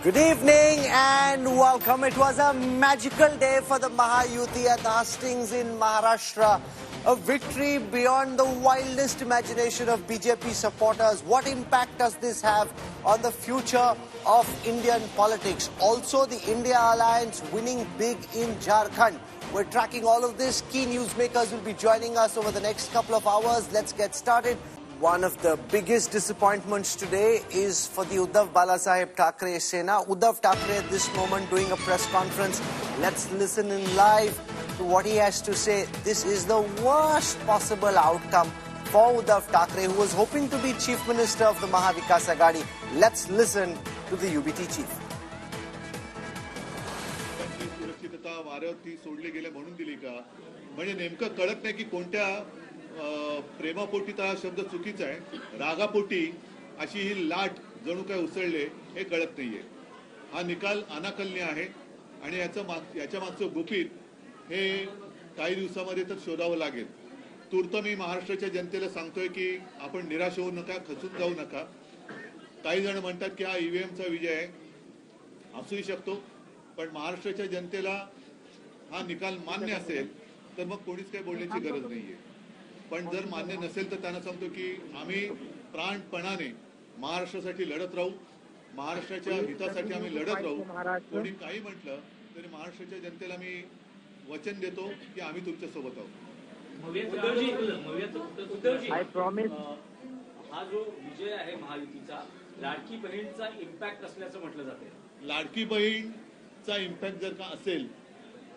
Good evening and welcome. It was a magical day for the Mahayuti at the hustings in Maharashtra. A victory beyond the wildest imagination of BJP supporters. What impact does this have on the future of Indian politics? Also, the India Alliance winning big in Jharkhand. We're tracking all of this. Key newsmakers will be joining us over the next couple of hours. Let's get started. One of the biggest disappointments today is for the Uddhav Thackeray Sena. Uddhav Thackeray at this moment doing a press conference. Let's listen in live to what he has to say. This is the worst possible outcome for Uddhav Thackeray, who was hoping to be Chief Minister of the Mahavikas Aghadi. Let's listen to the UBT chief. प्रेमापोटी तर हा शब्द चुकीचा आहे. रागापोटी अशी ही लाट जणू काय उसळले हे कळत नाहीये. हा निकाल अनाकलनीय आहे आणि याच्या मागचं गुपित हे काही दिवसामध्ये तर शोधावं लागेल. तूर्त मी महाराष्ट्राच्या जनतेला सांगतोय की आपण निराश होऊ नका, खचून जाऊ नका. काही जण म्हणतात की हा ईव्हीएमचा विजय आहे, असूही शकतो, पण महाराष्ट्राच्या जनतेला हा निकाल मान्य असेल तर मग कोणीच काही बोलण्याची गरज नाहीये. पण जर मान्य नसेल तर त्यांना सांगतो की आम्ही प्राणपणाने महाराष्ट्रासाठी लढत राहू, महाराष्ट्राच्या हितासाठी आम्ही लढत राहू. कोणी काही म्हटलं तरी महाराष्ट्राच्या जनतेला मी वचन देतो की आम्ही तुमच्या सोबत आहोत. I promise. हा जो विजय आहे महायुतीचा, लाडकी बहीणचा इम्पॅक्ट असल्याचं म्हटलं जाते. लाडकी बहीणचा इम्पॅक्ट जर का असेल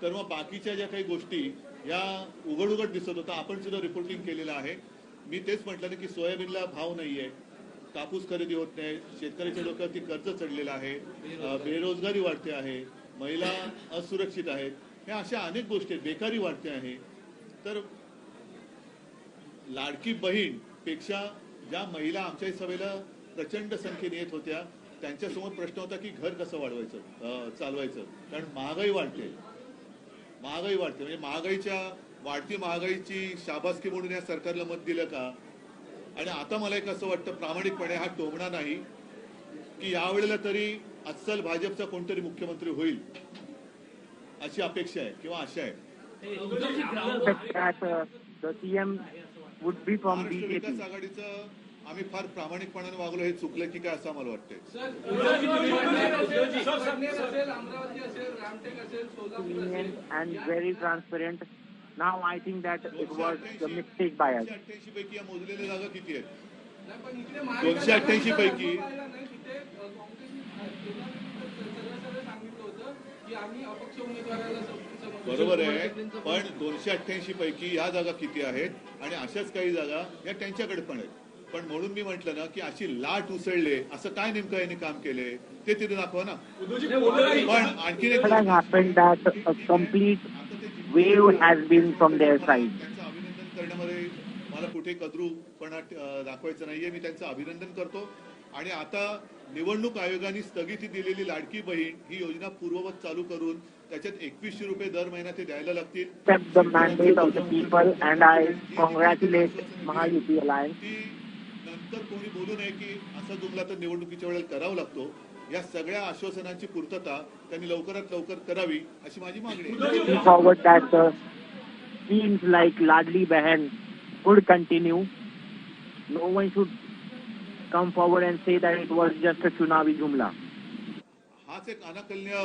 तर मग बाकीच्या ज्या काही गोष्टी या उघड दिसत होता, आपण सुद्धा रिपोर्टिंग केलेलं आहे. मी तेच म्हटलं ना की सोयाबीनला भाव नाहीये, कापूस खरेदी होत नाही, शेतकऱ्याच्या डोक्यावरती कर्ज चढलेलं आहे, बेरोजगारी वाढते आहे, महिला असुरक्षित आहेत, ह्या अशा अनेक गोष्टी, बेकारी वाढते आहे. तर लाडकी बहीण पेक्षा ज्या महिला आमच्या सभेला प्रचंड संख्येने येत होत्या त्यांच्यासमोर प्रश्न होता की घर कसं वाढवायचं, चालवायचं. कारण महागाई वाढते म्हणजे वाढती महागाईची शाबासकी म्हणून या सरकारला मत दिलं का? आणि आता मला एक असं वाटतं प्रामाणिकपणे, हा टोमणा नाही, की यावेळेला तरी अस्सल भाजपचा कोणतरी मुख्यमंत्री होईल अशी अपेक्षा आहे किंवा आशा आहे. विकास आघाडीचं आम्ही फार प्रामाणिकपणाने वागलो, हे चुकलं की काय असं आम्हाला वाटतंय. And very transparent. Now I think that it was a mistake by us. 288 पैकी या मोजलेल्या जागा किती आहेत? 288 पैकी बरोबर आहे, पण 288 पैकी या जागा किती आहेत आणि अशाच काही जागा या त्यांच्याकडे पण आहेत. पण म्हणून मी म्हटलं ना की अशी लाट उसळले, असं काय नेमकं यांनी काम केले ते तिथे दाखवा ना. पण आणखी एक त्यांचं अभिनंदन करण्यामध्ये मला कुठे कद्रूपणा दाखवायचं नाहीये. मी त्यांचं अभिनंदन करतो. आणि आता निवडणूक आयोगाने स्थगिती दिलेली लाडकी बहीण ही योजना पूर्ववत चालू करून त्याच्यात 2100 रुपये दर महिना ते द्यायला लागतील. नंतर कोणी बोलू नये की असा जुमला तर निवडणुकीच्या वेळेला करावा लागतो. या सगळ्या आश्वासनांची पूर्तता त्यांनी लवकरात लवकर करावी अशी माझी मागणी आहे. Seems like Ladli Behan could continue. No one should come forward and say that it was just a Chunavi Jumla. हाच एक अनाकलनीय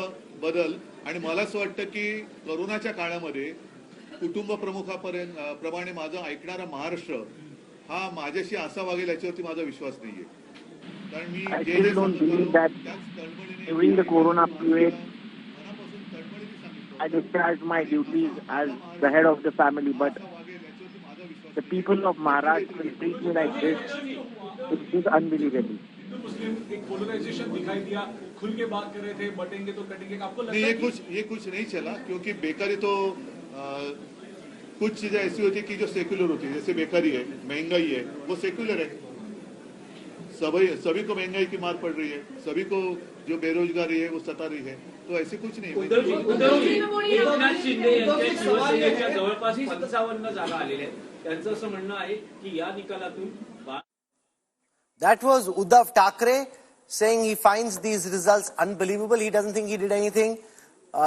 बदल. आणि मला असं वाटतं की कोरोनाच्या काळामध्ये कुटुंब प्रमुखाप्रमाणे माझं ऐकणारा महाराष्ट्र हा माझ्याशी असा वागेल याच्यावरती माझा विश्वास नाहीये. कारण मी during the corona period I discharged my duties as the head of the family, but the people of Maharashtra will treat me like this. It is unbelievable. ये कुछ नहीं चला, क्योंकि बेकारी तो कुछ चीजें ऐसी होती कि जो सेक्युलर होती है. जैसे बेकारी है, महंगाई है, वो सेक्युलर है. सभी को महंगाई की मार पड़ रही है, सभी को जो बेरोजगारी है वो सता रही है. तो ऐसे कुछ नहीं. एकनाथ शिंदे यांच्या शिवसेनेच्या जवळपास 55 जागा आलेल्या आहेत. त्यांचं असं म्हणणं आहे की या निकालातून That was Uddhav Thackeray. saying he finds these results unbelievable. He doesn't think he did anything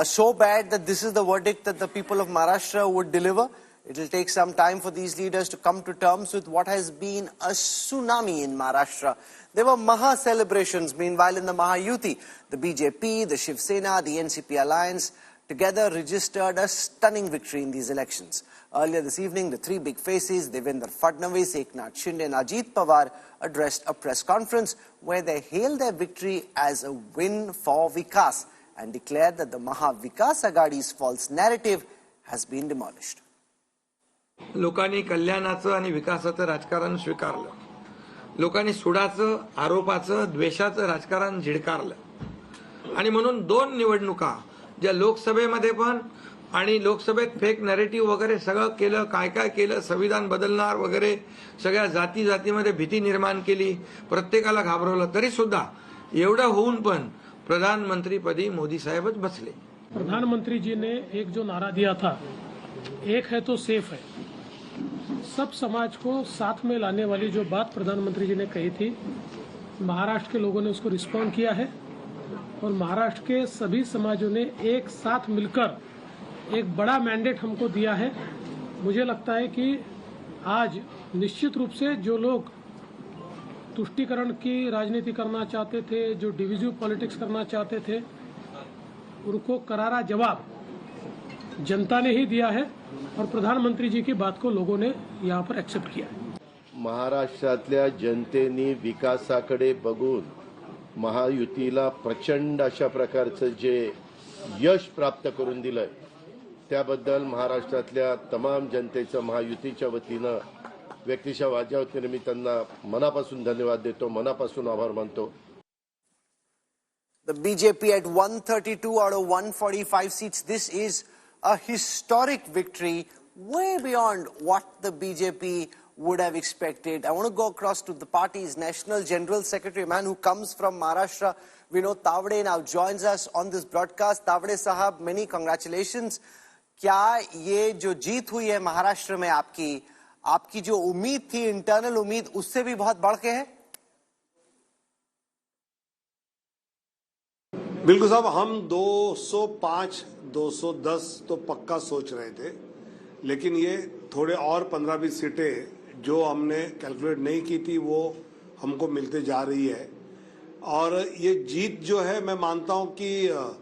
so bad that this is the verdict that the people of Maharashtra would deliver. It will take some time for these leaders to come to terms with what has been a tsunami in Maharashtra. There were Maha celebrations, meanwhile, in the Mahayuti. The BJP, the Shiv Sena, the NCP alliance together registered a stunning victory in these elections. Earlier this evening, the three big faces, Devendra Fadnavis, Eknath Shinde and Ajit Pawar, addressed a press conference where they hailed their victory as a win for Vikas and declared that the Mahavikas Aghadi's false narrative has been demolished. लोकांनी कल्याणाचं आणि विकासाचं राजकारण स्वीकारलं. लोकांनी सुडाचं, आरोपाचं, द्वेषाचं राजकारण झिडकारलं. आणि म्हणून दोन निवडणुका ज्या लोकसभेमध्ये पण आणि लोकसभेत फेक नॅरेटिव्ह वगैरे सगळं केलं, काय काय केलं, संविधान बदलणार वगैरे सगळ्या जातीमध्ये भीती निर्माण केली, प्रत्येकाला घाबरवलं, तरी सुद्धा एवढं होऊन पण प्रधानमंत्रीपदी मोदी साहेबच बसले. प्रधानमंत्री जी ने एक जो नारा दिया था, एक है तो सेफ है, सब समाज को साथ में लाने वाली जो बात प्रधानमंत्री जी ने कही थी, महाराष्ट्र के लोगों ने उसको रिस्पॉन्ड किया है और महाराष्ट्र के सभी समाजों ने एक साथ मिलकर एक बड़ा मैंडेट हमको दिया है. मुझे लगता है कि आज निश्चित रूप से जो लोग तुष्टीकरण की राजनीति करना चाहते थे, जो डिविजिव पॉलिटिक्स करना चाहते थे, उनको करारा जवाब जनता ने ही दिया है और प्रधानमंत्री जी की बात को लोगों ने यहाँ पर एक्सेप्ट किया है. महाराष्ट्रातल्या जनतेने विकासाकडे बघून महायुतीला प्रचंड अशा प्रकारचं जे यश प्राप्त करून दिलंय, त्याबद्दल महाराष्ट्रातल्या तमाम जनतेचं महायुतीच्या वतीनं व्यक्तिशः माझ्या वतीनं मी त्यांना मनापासून धन्यवाद देतो, मनापासून आभार मानतो. The BJP at 132 out of 145 seats. This is a historic victory, way beyond what the BJP would have expected. I want to go across to the party's National General Secretary, a man who comes from Maharashtra. Vinod Tavade now joins us on this broadcast. Tavade sahab, many congratulations. क्या ये जो जीत हुई है महाराष्ट्र में आपकी जो उम्मीद थी, इंटरनल उम्मीद, उससे भी बहुत बढ़ के है? बिल्कुल साहब, हम 205, 210 तो पक्का सोच रहे थे, लेकिन ये थोड़े और 15-20 सीटें जो हमने कैलकुलेट नहीं की थी वो हमको मिलते जा रही है. और ये जीत जो है, मैं मानता हूं कि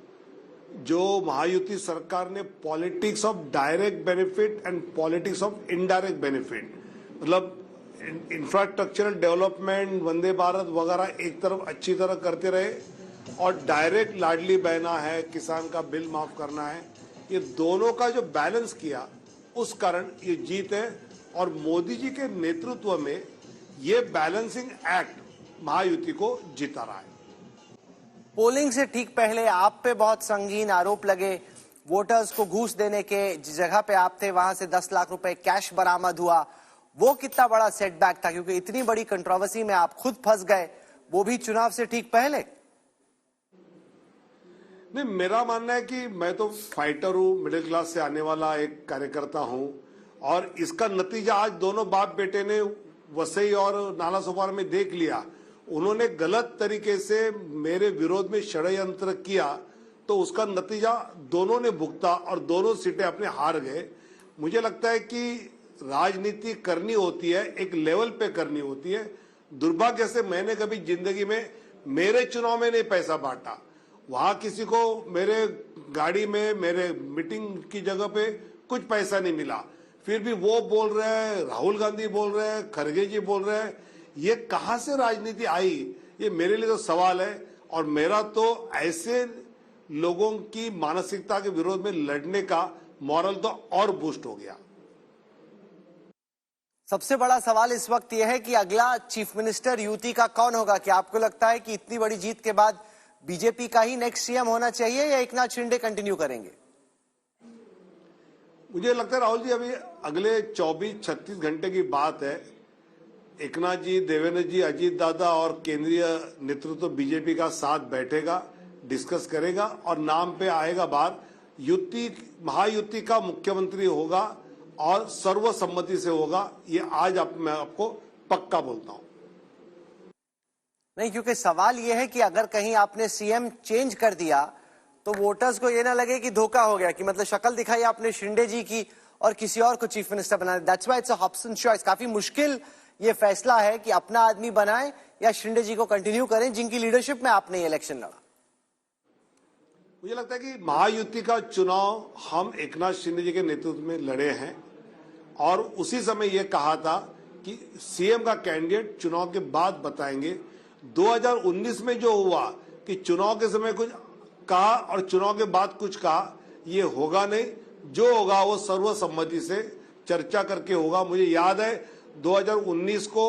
जो महायुति सरकार ने politics of direct benefit and politics of indirect benefit, मतलब इंफ्रास्ट्रक्चरल डेवलपमेंट, वंदे भारत वगैरह एक तरफ अच्छी तरह करते रहे और डायरेक्ट लाडली बहना है, किसान का बिल माफ करना है, ये दोनों का जो बैलेंस किया, उस कारण ये जीत है. और मोदी जी के नेतृत्व में ये बैलेंसिंग एक्ट महायुति को जिता रहा है. पोलिंग से ठीक पहले आप पे बहुत संगीन आरोप लगे. वोटर्स को घूस देने के जिस जगह पे आप थे वहां से 10 लाख रुपए कैश बरामद हुआ. वो कितना बड़ा सेटबैक था, क्योंकि इतनी बड़ी कंट्रोवर्सी में आप खुद फंस गए, वो भी चुनाव से ठीक पहले? नहीं, मेरा मानना है कि मैं तो फाइटर हूं, मिडिल क्लास से आने वाला एक कार्यकर्ता हूं और इसका नतीजा आज दोनों बाप बेटे ने वसई और नाला सोपारा में देख लिया. उन्होंने गलत तरीके से मेरे विरोध में षड्यंत्र किया तो उसका नतीजा दोनों ने भुगता और दोनों सीटें अपने हार गए. मुझे लगता है कि राजनीति करनी होती है, एक लेवल पे करनी होती है. दुर्भाग्य से मैंने कभी जिंदगी में मेरे चुनाव में नहीं पैसा बांटा. वहां किसी को मेरे गाड़ी में, मेरे मीटिंग की जगह पे कुछ पैसा नहीं मिला. फिर भी वो बोल रहे हैं, राहुल गांधी बोल रहे हैं, खड़गे जी बोल रहे हैं. ये कहां से राजनीति आई, ये मेरे लिए तो सवाल है. और मेरा तो ऐसे लोगों की मानसिकता के विरोध में लड़ने का मॉरल तो और बूस्ट हो गया. सबसे बड़ा सवाल इस वक्त यह है कि अगला चीफ मिनिस्टर यूटी का कौन होगा? क्या आपको लगता है कि इतनी बड़ी जीत के बाद बीजेपी का ही नेक्स्ट सीएम होना चाहिए या एकनाथ शिंदे कंटिन्यू करेंगे? मुझे लगता है राहुल जी, अभी अगले 24-36 घंटे की बात है. एकनाथ जी, देवेंद्र जी, अजीत दादा और केंद्रीय नेतृत्व बीजेपी का साथ बैठेगा, डिस्कस करेगा और नाम पे आएगा बात. महायुति का मुख्यमंत्री होगा और सर्वसम्मति से होगा. ये आज मैं आपको पक्का बोलता हूं. नहीं, क्योंकि सवाल ये है कि अगर कहीं आपने सीएम चेंज कर दिया तो वोटर्स को ये ना लगे कि धोखा हो गया, कि मतलब शक्ल दिखाई आपने शिंदे जी की और किसी और को चीफ मिनिस्टर बनाया। That's why it's a Hobson choice. काफी मुश्किल ये फैसला है कि अपना आदमी बनाए या शिंदे जी को कंटिन्यू करें, जिनकी लीडरशिप में आपने ये इलेक्शन लड़ा। मुझे लगता है कि महायुति का चुनाव हम एकनाथ शिंदे जी के नेतृत्व में लड़े हैं और उसी समय यह कहा था कि सीएम का कैंडिडेट चुनाव के बाद बताएंगे। 2019 में जो हुआ कि चुनाव के समय कुछ कहा और चुनाव के बाद कुछ कहा, ये होगा नहीं। जो होगा वो सर्वसम्मति से चर्चा करके होगा। मुझे याद है 2019 को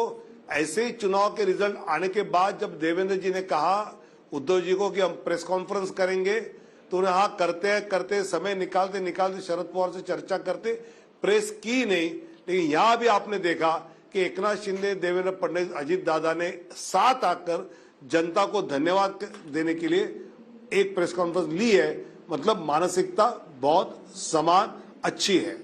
ऐसे ही चुनाव के रिजल्ट आने के बाद जब देवेंद्र जी ने कहा उद्धव जी को कि हम प्रेस कॉन्फ्रेंस करेंगे, तो उन्हें हाँ करते समय निकालते शरद पवार से चर्चा करते, प्रेस की नहीं। लेकिन यहां भी आपने देखा कि एकनाथ शिंदे, देवेंद्र फडणवीस, अजित दादा ने साथ आकर जनता को धन्यवाद देने के लिए एक प्रेस कॉन्फ्रेंस ली है। मतलब मानसिकता बहुत समान अच्छी है।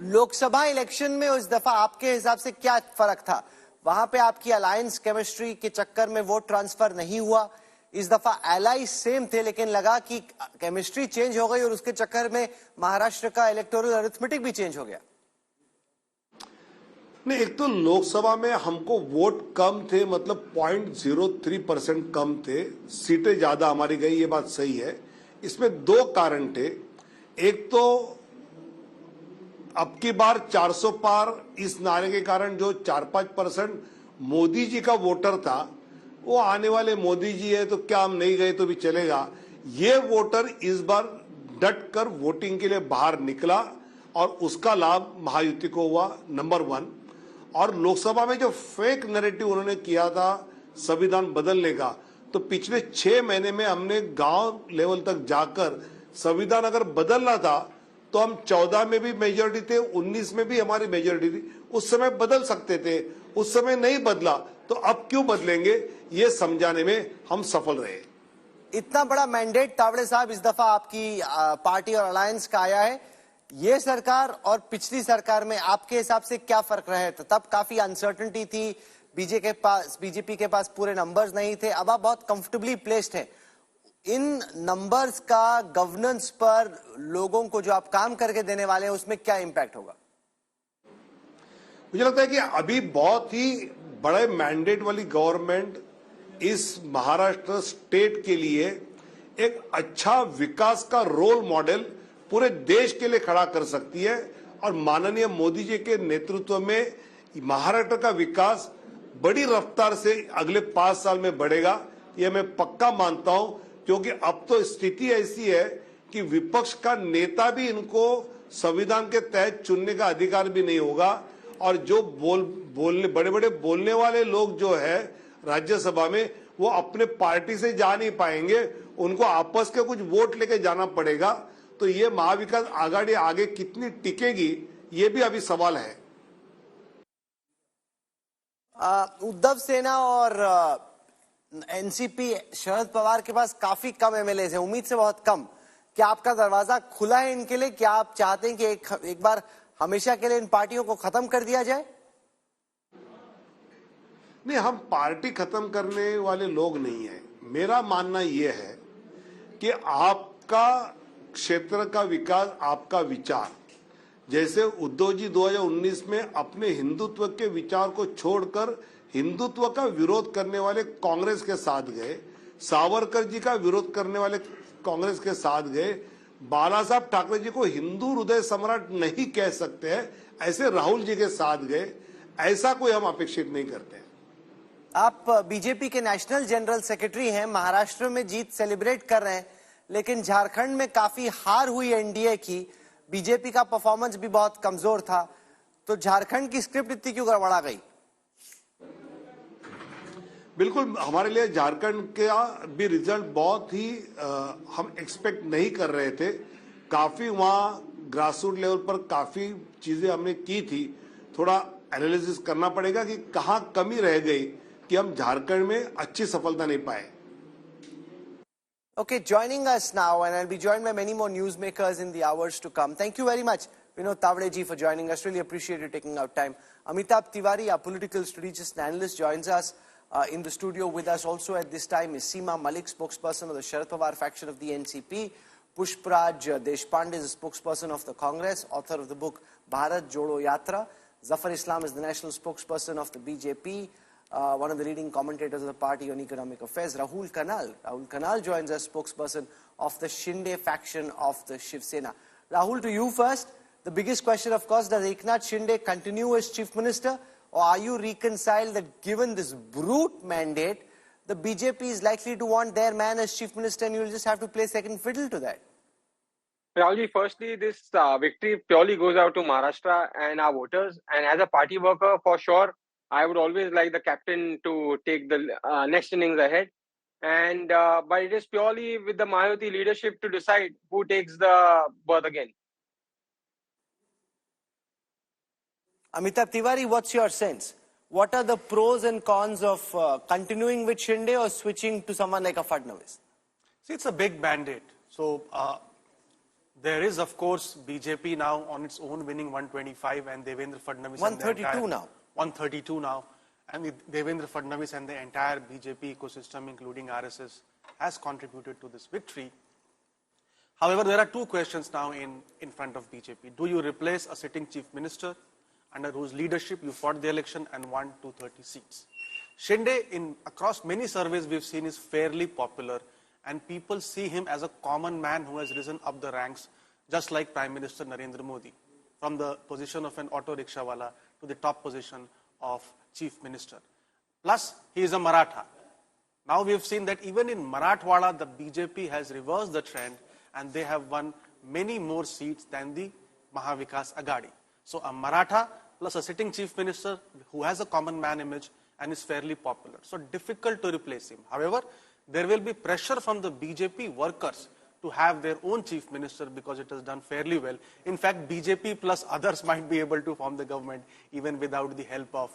लोकसभा इलेक्शन में उस दफा आपके हिसाब से क्या फर्क था? वहां पे आपकी अलायंस केमिस्ट्री के चक्कर में वोट ट्रांसफर नहीं हुआ। इस दफा एलाई सेम थे, लेकिन लगा कि केमिस्ट्री चेंज हो गई और उसके चक्कर में महाराष्ट्र का इलेक्टोरल अरिथमेटिक भी चेंज हो गया। नहीं, एक तो लोकसभा में हमको वोट कम थे, मतलब 0.03% कम थे, सीटें ज्यादा हमारी गई, ये बात सही है। इसमें दो कारण थे। एक तो अब की बार 400 पार इस नारे के कारण जो 4-5% मोदी जी का वोटर था, वो आने वाले मोदी जी है तो क्या हम नहीं गए तो भी चलेगा, ये वोटर इस बार डट कर वोटिंग के लिए बाहर निकला और उसका लाभ महायुति को हुआ, नंबर 1। और लोकसभा में जो फेक नैरेटिव उन्होंने किया था संविधान बदलने का, तो पिछले 6 महीने में हमने गांव लेवल तक जाकर संविधान अगर बदलना था तो हम 14 में भी मेजोरिटी थे, 19 में भी हमारी मेजोरिटी थी, उस समय बदल सकते थे। उस समय नहीं बदला तो अब क्यों बदलेंगे, ये समझाने में हम सफल रहे। इतना बड़ा मैंडेट तावड़े साहब इस दफा आपकी पार्टी और अलायंस का आया है। ये सरकार और पिछली सरकार में आपके हिसाब से क्या फर्क रहे? तो तब काफी अनसर्टेनिटी थी, बीजेपी के पास पूरे नंबर्स नहीं थे। अब आप बहुत कंफर्टेबली प्लेस्ड हैं। इन नंबर्स का गवर्नेंस पर लोगों को जो आप काम करके देने वाले हैं उसमें क्या इंपैक्ट होगा? मुझे लगता है कि अभी बहुत ही बड़े मैंडेट वाली गवर्नमेंट इस महाराष्ट्र स्टेट के लिए एक अच्छा विकास का रोल मॉडल पूरे देश के लिए खड़ा कर सकती है। और माननीय मोदी जी के नेतृत्व में महाराष्ट्र का विकास बड़ी रफ्तार से अगले 5 साल में बढ़ेगा, यह मैं पक्का मानता हूं। क्योंकि अब तो स्थिति ऐसी है कि विपक्ष का नेता भी इनको संविधान के तहत चुनने का अधिकार भी नहीं होगा। और जो बड़े बड़े बोलने वाले लोग जो है राज्यसभा में, वो अपने पार्टी से जा नहीं पाएंगे, उनको आपस के कुछ वोट लेके जाना पड़ेगा। तो ये महाविकास आघाड़ी आगे कितनी टिकेगी, ये भी अभी सवाल है। उद्धव सेना और एनसीपी शरद पवार के पास काफी कम एमएलए हैं, उम्मीद से बहुत कम। क्या आपका दरवाजा खुला है इनके लिए? क्या आप चाहते हैं कि एक बार हमेशा के लिए इन पार्टियों को खत्म कर दिया जाए? नहीं, हम पार्टी खत्म करने वाले लोग नहीं हैं। मेरा मानना यह है कि आपका क्षेत्र का विकास, आपका विचार, जैसे उद्धव जी 2019 में अपने हिंदुत्व के विचार को छोड़कर हिंदुत्व का विरोध करने वाले कांग्रेस के साथ गए, सावरकर जी का विरोध करने वाले कांग्रेस के साथ गए, बाला साहब ठाकरे जी को हिंदू हृदय सम्राट नहीं कह सकते हैं, ऐसे राहुल जी के साथ गए। ऐसा कोई हम अपेक्षित नहीं करते हैं। आप बीजेपी के नेशनल जनरल सेक्रेटरी हैं, महाराष्ट्र में जीत सेलिब्रेट कर रहे हैं, लेकिन झारखंड में काफी हार हुई एनडीए की, बीजेपी का परफॉर्मेंस भी बहुत कमजोर था, तो झारखंड की स्क्रिप्ट इतनी क्यों गड़बड़ा गई? बिल्कुल, हमारे लिए झारखंड का भी रिजल्ट बहुत ही हम एक्सपेक्ट नहीं कर रहे थे। काफी वहां ग्रासरूट लेवल पर काफी चीजें हमने की थी। थोड़ा एनालिसिस करना पड़ेगा कि कहां कमी रह गई कि हम झारखंड में अच्छी सफलता नहीं पाए। Okay, joining us now, and I'll be joined by many more newsmakers in the hours to come. Thank you very much, Vinod Thackeray ji, for joining us. Really appreciate you taking out time. Amitabh Tiwari, our political strategist and analyst, joins us. In the studio with us also at this time is Seema Malik, spokesperson of the Sharad Pawar faction of the NCP. Pushparaj Deshpande is a spokesperson of the Congress, author of the book Bharat Jodo Yatra. Zafar Islam is the national spokesperson of the BJP, one of the leading commentators of the party on economic affairs. Rahul Kanal joins us, spokesperson of the Shinde faction of the Shiv Sena. Rahul, to you first. The biggest question, of course, does Eknath Shinde continue as chief minister, or are you reconciled that given this brute mandate, the BJP is likely to want their man as chief minister and you'll just have to play second fiddle to that? Rahulji, firstly, this victory purely goes out to Maharashtra and our voters. And as a party worker, for sure, I would always like the captain to take the next innings ahead. And but it is purely with the Mahayuti leadership to decide who takes the berth again. Amitabh Tiwari, what's your sense? What are the pros and cons of continuing with Shinde or switching to someone like a Fadnavis? See, it's a big mandate. So there is, of course, BJP now on its own winning 125 and Devendra Fadnavis. 132 now. 132 now. And Devendra Fadnavis and the entire BJP ecosystem, including RSS, has contributed to this victory. However, there are two questions now in front of BJP. Do you replace a sitting chief minister under whose leadership you fought the election and won 230 seats? Shinde, across many surveys we've seen, is fairly popular, and people see him as a common man who has risen up the ranks, just like Prime Minister Narendra Modi, from the position of an auto rickshawala to the top position of chief minister. Plus, he is a Maratha. Now we have seen that even in Marathwada, the BJP has reversed the trend and they have won many more seats than the Mahavikas Aghadi. So a Maratha plus a sitting chief minister who has a common man image and is fairly popular. So difficult to replace him. However, there will be pressure from the BJP workers to have their own chief minister because it has done fairly well. In fact, BJP plus others might be able to form the government even without the help of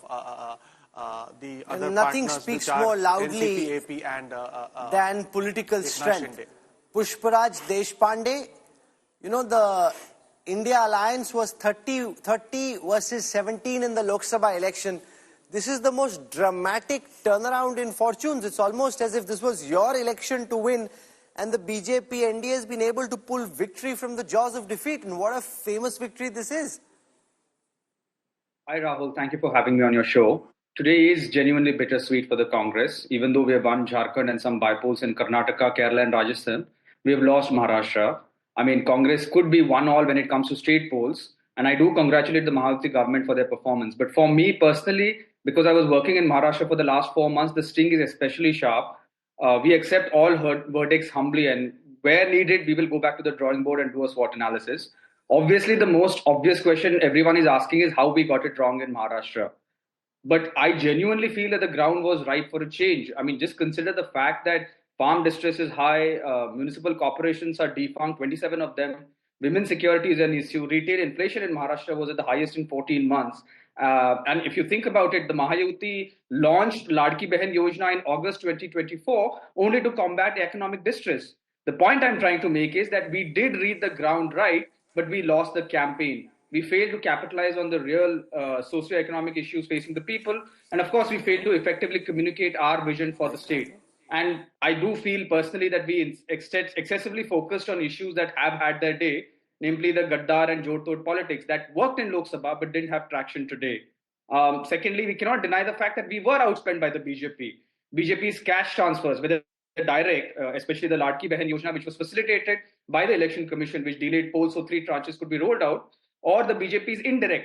the other nothing partners, speaks which are more loudly NCP, AP and than political strength. Shinde. Pushparaj Deshpande, you know, the India alliance was 30 versus 17 in the Lok Sabha election. This is the most dramatic turnaround in fortunes. It's almost as if this was your election to win, and the BJP NDA has been able to pull victory from the jaws of defeat. And what a famous victory this is. Hi Rahul, thank you for having me on your show. Today is genuinely bittersweet for the Congress. Even though we have won Jharkhand and some bypolls in Karnataka, Kerala and Rajasthan, we have lost Maharashtra. I mean, Congress could be 1-all when it comes to state polls. And I do congratulate the Mahayuti government for their performance. But for me personally, because I was working in Maharashtra for the last 4 months, the sting is especially sharp. We accept all verdicts humbly, and where needed, we will go back to the drawing board and do a SWOT analysis. Obviously, the most obvious question everyone is asking is how we got it wrong in Maharashtra. But I genuinely feel that the ground was ripe for a change. I mean, just consider the fact that farm distress is high, municipal corporations are defunct, 27 of them. Women's security is an issue. Retail inflation in Maharashtra was at the highest in 14 months. And if you think about it, the Mahayuti launched Ladki Behan Yojana in August 2024 only to combat economic distress. The point I'm trying to make is that we did read the ground right, but we lost the campaign. We failed to capitalize on the real socio-economic issues facing the people. And of course, we failed to effectively communicate our vision for the state. And I do feel personally that we excessively focused on issues that have had their day, namely the Gaddar and Jod-Tod politics that worked in Lok Sabha but didn't have traction today. Secondly, we cannot deny the fact that we were outspent by the BJP. BJP's cash transfers, whether direct, especially the Ladki Behan Yojana, which was facilitated by the Election Commission, which delayed polls so 3 tranches could be rolled out, or the BJP's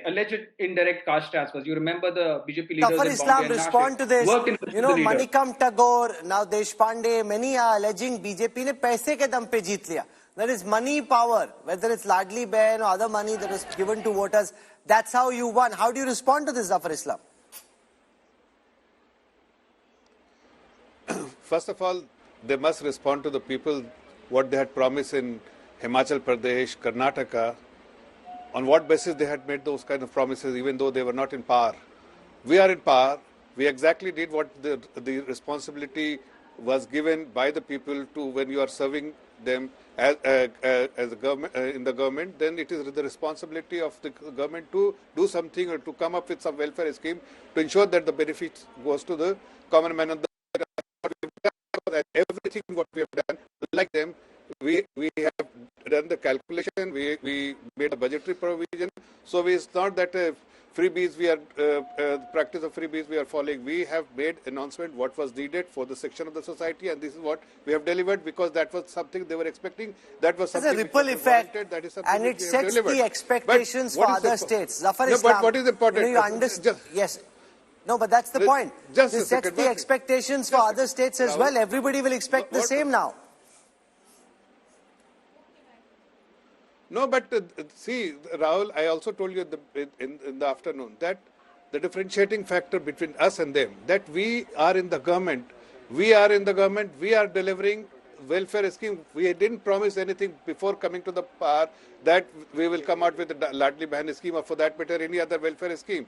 alleged indirect cash transfers. You remember the BJP leaders Zafar in Islam, Bombay and respond to this. You know, Manikam Tagore, now Deshpande, many are alleging BJP ne paise ke dam pe jeet liya. There is money power, whether it's Ladli Behan or other money that was given to voters. That's how you won. How do you respond to this, Zafar Islam? First of all, they must respond to the people what they had promised in Himachal Pradesh, Karnataka. On what basis they had made those kind of promises, even though they were not in power. We are in power. We exactly did what the responsibility was given by the people to when you are serving them as a government in the government, then it is the responsibility of the government to do something or to come up with some welfare scheme to ensure that the benefits goes to the common man. And everything what we have done, like them, we have done the calculation, we made a budgetary provision. So it's not that freebies we are practice of freebies we are following. We have made announcement what was needed for the section of the society, and this is what we have delivered, because that was something they were expecting. That was something a ripple effect, that is something and it sets the expectations for other states. Zafar no, Islam, but what is important? Yes. No, but that's the point. Just this sets the expectations for other states as well. Everybody will expect the same now. No, but see, Rahul, I also told you in the afternoon that the differentiating factor between us and them, that we are in the government, we are delivering welfare scheme. We didn't promise anything before coming to the power that we will come out with a Ladli Bahan scheme or for that matter any other welfare scheme.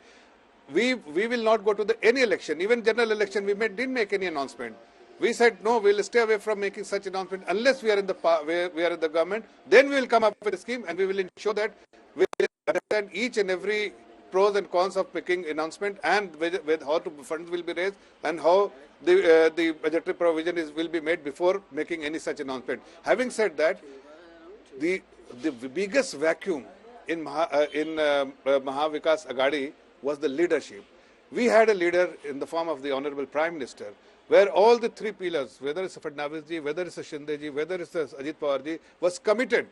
We will not go to any election, even general election. We didn't make any announcement. We said no, we'll stay away from making such announcement unless we are in the government. Then we will come up with a scheme, and we will ensure that we understand each and every pros and cons of making announcement, and with how funds will be raised, and how the budgetary provision will be made before making any such announcement. Having said that, the biggest vacuum in Mahavikas Aghadi was the leadership. We had a leader in the form of the Honorable Prime Minister, where all the three pillars, whether it's Fadnavis ji, whether it's Shinde ji, whether it's Ajit Pawar ji, was committed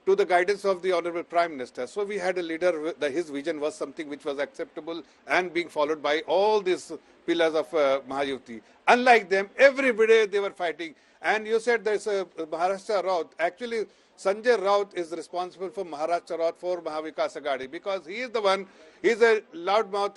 to the guidance of the Honorable Prime Minister. So we had a leader, his vision was something which was acceptable and being followed by all these pillars of Mahayuti. Unlike them, every day they were fighting. And you said there's a Maharashtra Raut. Actually, Sanjay Raut is responsible for Maharashtra Raut for Mahavikas Aghadi, because he is the one, he's a loudmouth,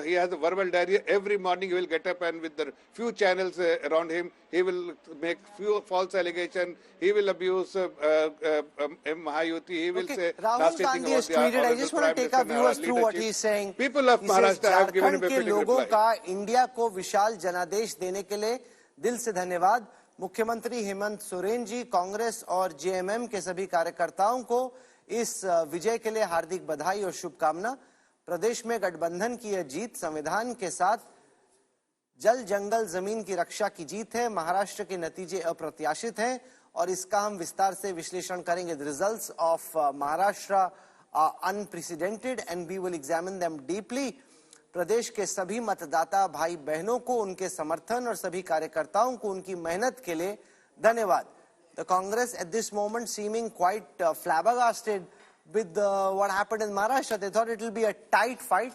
he has a verbal diarrhea. Every morning he will get up, and with the few channels around him, he will make few false allegations, he will abuse Mahayuti, he will say Rahul Gandhi has tweeted, I just want to take our viewers through what he's saying. People of Maharashtra have given him a befitting reply. लोगों का India को विशाल जनादेश देने के लिए दिल से धन्यवाद। मुख्यमंत्री हेमंत सोरेन जी, कांग्रेस और जेएमएम के सभी कार्यकर्ताओं को इस विजय के लिए हार्दिक बधाई और शुभकामना। प्रदेश में गठबंधन की यह जीत संविधान के साथ जल जंगल जमीन की रक्षा की जीत है। महाराष्ट्र के नतीजे अप्रत्याशित हैं और इसका हम विस्तार से विश्लेषण करेंगे। The results of Maharashtra are unprecedented and we will examine them deeply. प्रदेश के सभी मतदाता भाई बहनों को उनके समर्थन और सभी कार्यकर्ताओं को उनकी मेहनत के लिए धन्यवाद। The Congress at this moment seeming quite flabbergasted with what happened in Maharashtra. They thought it will be a tight fight.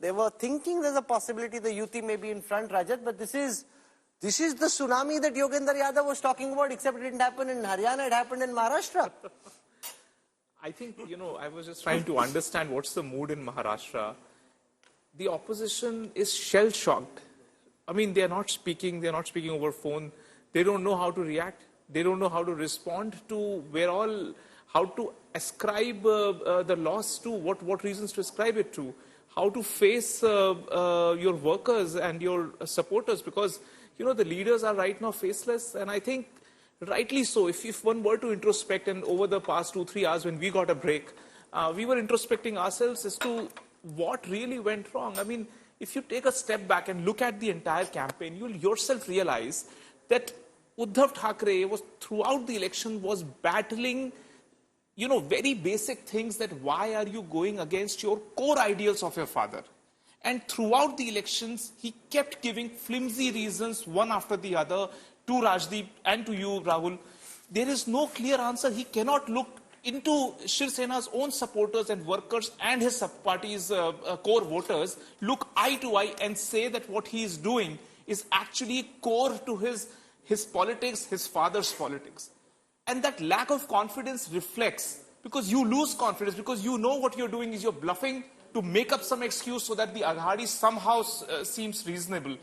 They were thinking there's a possibility the UT may be in front, Rajat, but this is the tsunami that Yogendra Yadav was talking about, except it didn't happen in Haryana, it happened in Maharashtra. I think, I was just trying to understand what's the mood in Maharashtra. The opposition is shell-shocked. I mean, they're not speaking over phone. They don't know how to react. They don't know how to respond to how to ascribe the loss to, what reasons to ascribe it to, how to face your workers and your supporters, because, the leaders are right now faceless, and I think rightly so. If one were to introspect, and over the past 2-3 hours when we got a break, we were introspecting ourselves as to what really went wrong. I mean, if you take a step back and look at the entire campaign, you'll yourself realize that Uddhav Thackeray was throughout the election was battling, very basic things, that why are you going against your core ideals of your father? And throughout the elections, he kept giving flimsy reasons, one after the other, to Rajdeep and to you, Rahul. There is no clear answer. He cannot look into Shiv Sena's own supporters and workers and his party's core voters, look eye to eye and say that what he is doing is actually core to his politics, his father's politics. And that lack of confidence reflects, because you lose confidence, because you know what you're doing is you're bluffing to make up some excuse so that the Aghadi somehow seems reasonable.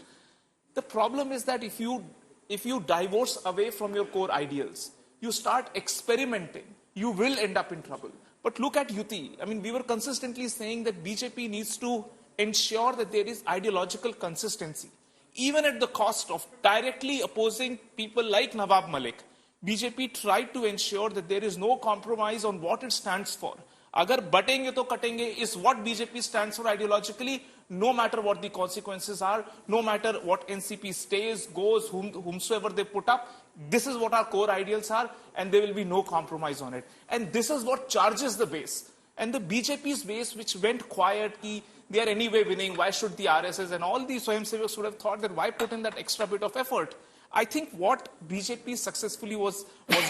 The problem is that if you divorce away from your core ideals, you start experimenting, you will end up in trouble. But look at UT. I mean, we were consistently saying that BJP needs to ensure that there is ideological consistency. even at the cost of directly opposing people like Nawab Malik, BJP tried to ensure that there is no compromise on what it stands for. Agar batenge to katenge is what BJP stands for ideologically, no matter what the consequences are, no matter what NCP stays, goes, whomsoever they put up. This is what our core ideals are, and there will be no compromise on it. And this is what charges the base. And the BJP's base, which went quiet, they are anyway winning, why should the RSS and all these Swayamsevaks would have thought that why put in that extra bit of effort? I think what BJP successfully was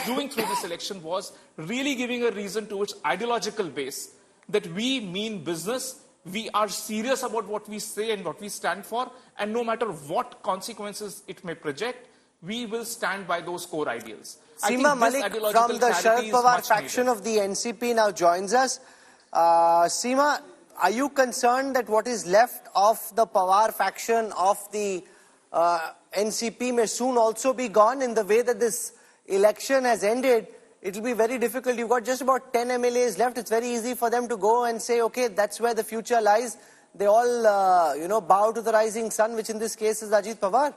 doing through this election was really giving a reason to its ideological base that we mean business, we are serious about what we say and what we stand for, and no matter what consequences it may project, we will stand by those core ideals. Seema Malik from the Sharad Pawar faction of the NCP now joins us. Seema, are you concerned that what is left of the Pawar faction of the NCP may soon also be gone? In the way that this election has ended, it will be very difficult. You've got just about 10 MLAs left. It's very easy for them to go and say, okay, that's where the future lies. They all, bow to the rising sun, which in this case is Ajit Pawar.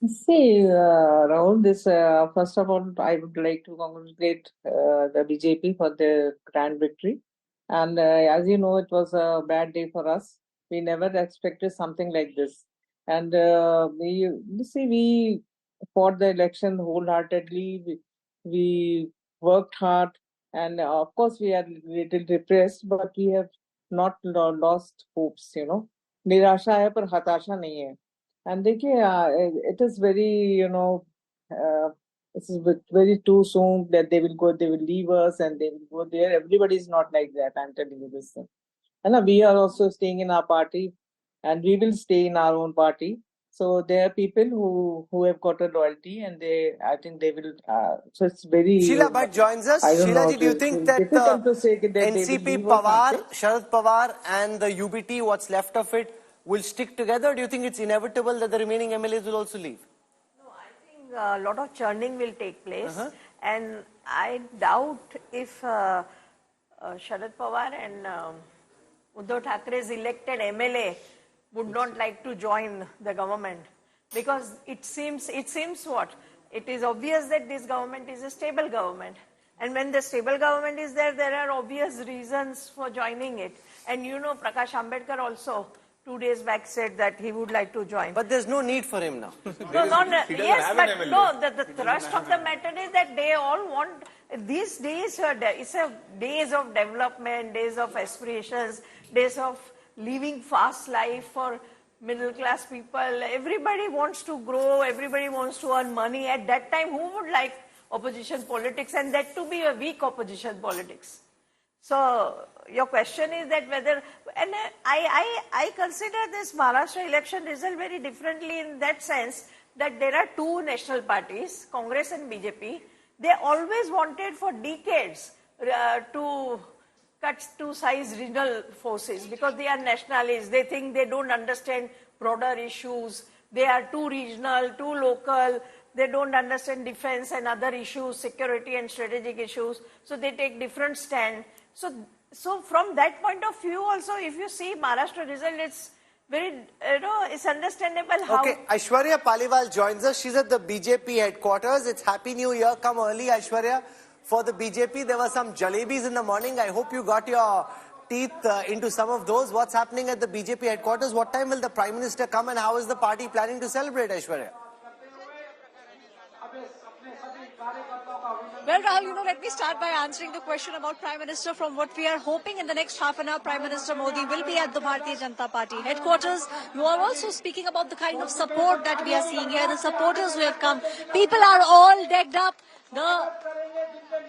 See, Rahul, first of all, I would like to congratulate the BJP for their grand victory. And as you know, it was a bad day for us. We never expected something like this. And we fought the election wholeheartedly. We worked hard. And of course, we are a little depressed, but we have not lost hopes, Nirasha hai, par hatasha nahi hai. And it is very, it is very too soon that they will leave us and they will go there. Everybody is not like that, I'm telling you this thing. And we are also staying in our party and we will stay in our own party. So there are people who have got a loyalty and I think they will, so it's very... Sheila Bhatt joins us. Sheila ji, do you think that NCP, Pawar, Sharad Pawar and the UBT, what's left of it, will stick together? Do you think it's inevitable that the remaining MLAs will also leave? No, I think a lot of churning will take place. And I doubt if Sharad Pawar and Uddhav Thackeray's elected MLA would not like to join the government. Because it seems what? It is obvious that this government is a stable government. And when the stable government is there, there are obvious reasons for joining it. And Prakash Ambedkar also 2 days back said that he would like to join. But there's no need for him now. Yes, but no, the thrust of the matter is that they all want, these days, it's a days of development, days of aspirations, days of living fast life for middle class people. Everybody wants to grow, everybody wants to earn money. At that time, who would like opposition politics, and that to be a weak opposition politics? So your question is that whether, and I consider this Maharashtra election result very differently in that sense that there are two national parties, Congress and BJP. They always wanted for decades to cut to size regional forces because they are nationalists. They think they don't understand broader issues. They are too regional, too local. They don't understand defense and other issues, security and strategic issues. So they take different stand. So from that point of view also, if you see Maharashtra result, it's very, it's understandable how... Okay, Aishwarya Paliwal joins us. She's at the BJP headquarters. It's Happy New Year. Come early, Aishwarya. For the BJP, there were some jalebis in the morning. I hope you got your teeth into some of those. What's happening at the BJP headquarters? What time will the Prime Minister come and how is the party planning to celebrate, Aishwarya? Well, Rahul, let me start by answering the question about Prime Minister. From what we are hoping in the next half an hour, Prime Minister Modi will be at the Bharatiya Janata Party headquarters. You are also speaking about the kind of support that we are seeing here, the supporters who have come. People are all decked up.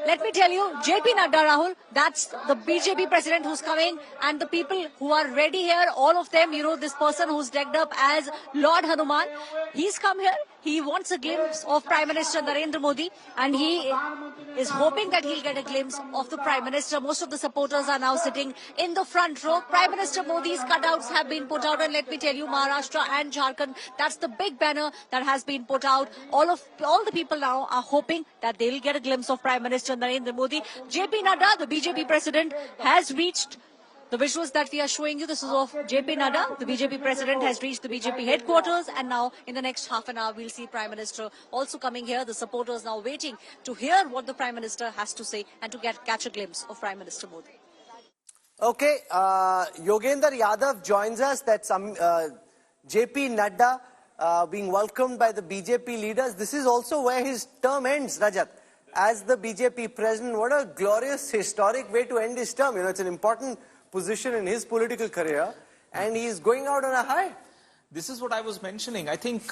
Let me tell you, JP Nadda, Rahul, that's the BJP president who's coming, and the people who are ready here, all of them, this person who's decked up as Lord Hanuman, he's come here. He wants a glimpse of Prime Minister Narendra Modi, and he is hoping that he'll get a glimpse of the Prime Minister. Most of the supporters are now sitting in the front row. Prime Minister Modi's cutouts have been put out, and let me tell you, Maharashtra and Jharkhand, that's the big banner that has been put out. All the people now are hoping that they'll get a glimpse of Prime Minister Narendra Modi. JP Nadda, the BJP president, has reached The visuals that we are showing you, this is of JP Nadda. The BJP president has reached the BJP headquarters, and now in the next half an hour, we'll see Prime Minister also coming here. The supporters now waiting to hear what the Prime Minister has to say and to catch a glimpse of Prime Minister Modi. Okay, Yogendra Yadav joins us. That's JP Nadda being welcomed by the BJP leaders. This is also where his term ends, Rajat. As the BJP president, what a glorious, historic way to end his term. You know, it's an important position in his political career, and he is going out on a high. This is what I was mentioning. I think,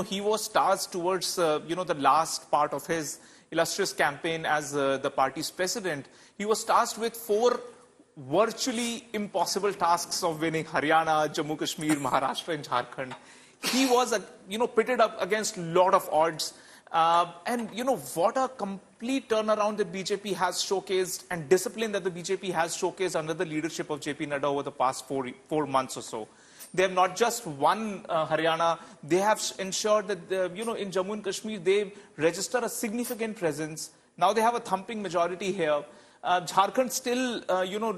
he was tasked towards, the last part of his illustrious campaign as the party's president. He was tasked with 4 virtually impossible tasks of winning Haryana, Jammu Kashmir, Maharashtra and Jharkhand. He was, pitted up against a lot of odds. And what a complete turnaround the BJP has showcased and discipline that the BJP has showcased under the leadership of JP Nadda over the past 4 months or so. They have not just won Haryana, they have ensured that, in Jammu and Kashmir, they register a significant presence. Now they have a thumping majority here. Jharkhand still,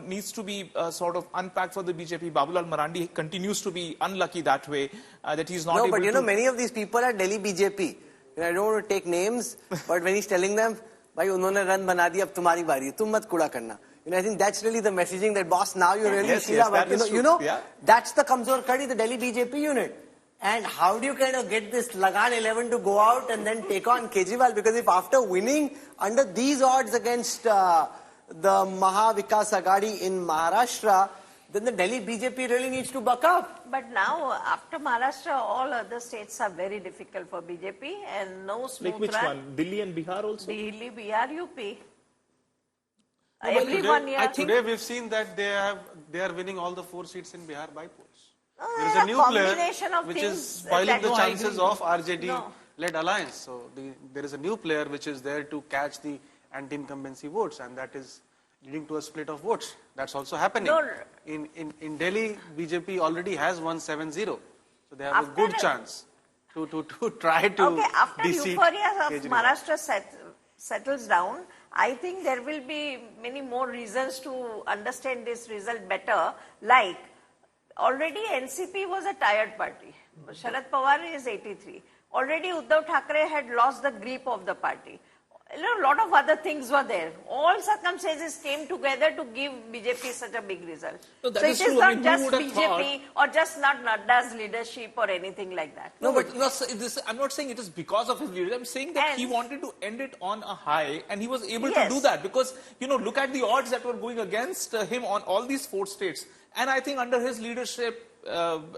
needs to be sort of unpacked for the BJP. Babulal Marandi continues to be unlucky that way, that he's not able to... No, but many of these people are Delhi BJP. I don't want to take names, but when he's telling them, "Bhai, unhone run bana diya, ab tumhari bari hai, tum mat kuda karna." I think that's really the messaging that, boss, now you really see that. That's the Kamzor Kadi, the Delhi BJP unit. And how do you kind of get this Lagan 11 to go out and then take on Kejriwal? Because if after winning under these odds against the Mahavikas Aghadi in Maharashtra, then the Delhi BJP really needs to buck up. But now, after Maharashtra, all other states are very difficult for BJP and no smooth Like which one? Delhi and Bihar also? Delhi, Bihar, UP. No, Everyone here. Today we've seen that they are winning all the 4 seats in Bihar by polls. There is a new player which is spoiling the chances of RJD-led alliance. So there is a new player which is there to catch the anti-incumbency votes, and that is leading to a split of votes. That's also happening. In Delhi, BJP already has won 7-0. So they have a good chance to try to after defeat euphoria of Kejriwal. Maharashtra settles down, I think there will be many more reasons to understand this result better. Like, already NCP was a tired party. Sharad Pawar is 83. Already Uddhav Thackeray had lost the grip of the party. A lot of other things were there. All circumstances came together to give BJP such a big result. No, so it is not just BJP or just not Nadda's leadership or anything like that. No, but I'm not saying it is because of his leadership. I'm saying that he wanted to end it on a high, and he was able to do that because, look at the odds that were going against him on all these 4 states. And I think under his leadership,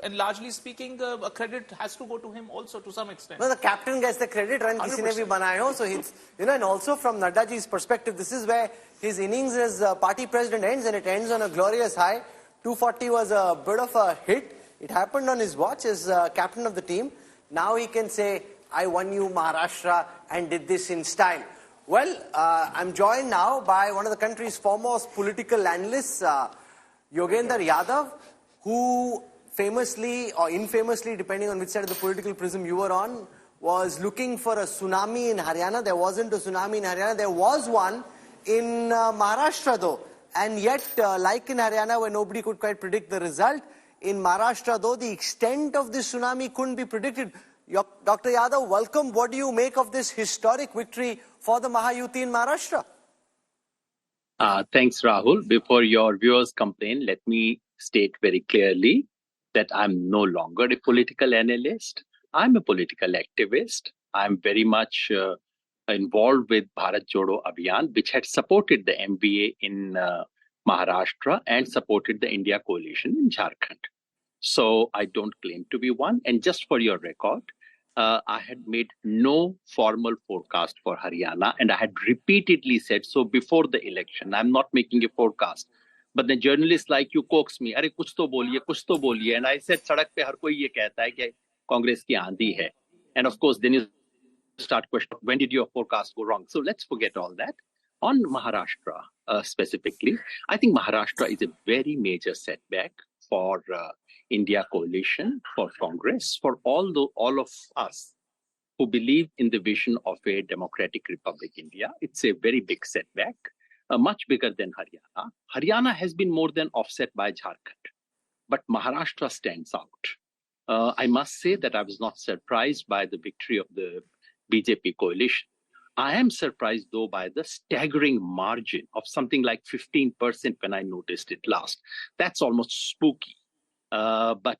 and largely speaking, credit has to go to him also to some extent. No, the captain gets the credit, run kisi ne bhi banaya ho. So he's, and also from Naddaji's perspective, this is where his innings as party president ends, and it ends on a glorious high. 240 was a bit of a hit. It happened on his watch as captain of the team. Now he can say, I won you Maharashtra and did this in style. Well, I'm joined now by one of the country's foremost political analysts, Yogendra Yadav, who famously or infamously, depending on which side of the political prism you were on, was looking for a tsunami in Haryana. There wasn't a tsunami in Haryana. There was one in Maharashtra though. And yet, like in Haryana where nobody could quite predict the result, in Maharashtra though, the extent of this tsunami couldn't be predicted. Dr. Yadav, welcome. What do you make of this historic victory for the Mahayuti in Maharashtra? Thanks, Rahul. Before your viewers complain, let me state very clearly that I'm no longer a political analyst. I'm a political activist. I'm very much involved with Bharat Jodo Abhiyan, which had supported the MBA in Maharashtra and supported the India coalition in Jharkhand. So I don't claim to be one. And just for your record, I had made no formal forecast for Haryana, and I had repeatedly said so before the election. I'm not making a forecast. But the journalists like you coax me, "Arey kuch to boliye," and I said, "Sadak pe har koi ye kehta hai ki Congress ki aandhi hai." And of course, then you start questioning, when did your forecast go wrong? So let's forget all that. On Maharashtra specifically, I think Maharashtra is a very major setback for India coalition, for Congress, for all of us who believe in the vision of a democratic republic India. It's a very big setback. much bigger than Haryana. Haryana has been more than offset by Jharkhand, but Maharashtra stands out. I must say that I was not surprised by the victory of the BJP coalition. I am surprised, though, by the staggering margin of something like 15% when I noticed it last. That's almost spooky. But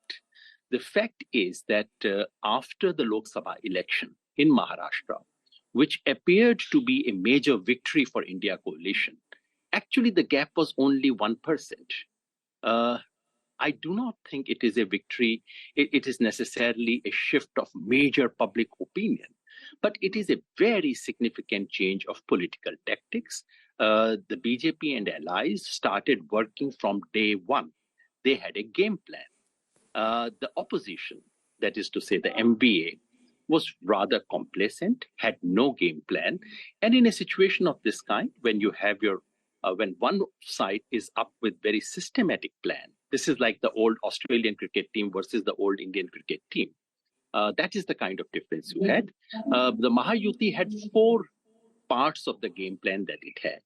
the fact is that after the Lok Sabha election in Maharashtra, which appeared to be a major victory for India coalition, actually the gap was only 1%. I do not think it is a victory. It is necessarily a shift of major public opinion, but it is a very significant change of political tactics. The BJP and allies started working from day one. They had a game plan. The opposition, that is to say the MBA, was rather complacent, had no game plan. And in a situation of this kind, when you have when one side is up with very systematic plan, this is like the old Australian cricket team versus the old Indian cricket team. That is the kind of difference you had. The Mahayuti had 4 parts of the game plan that it had.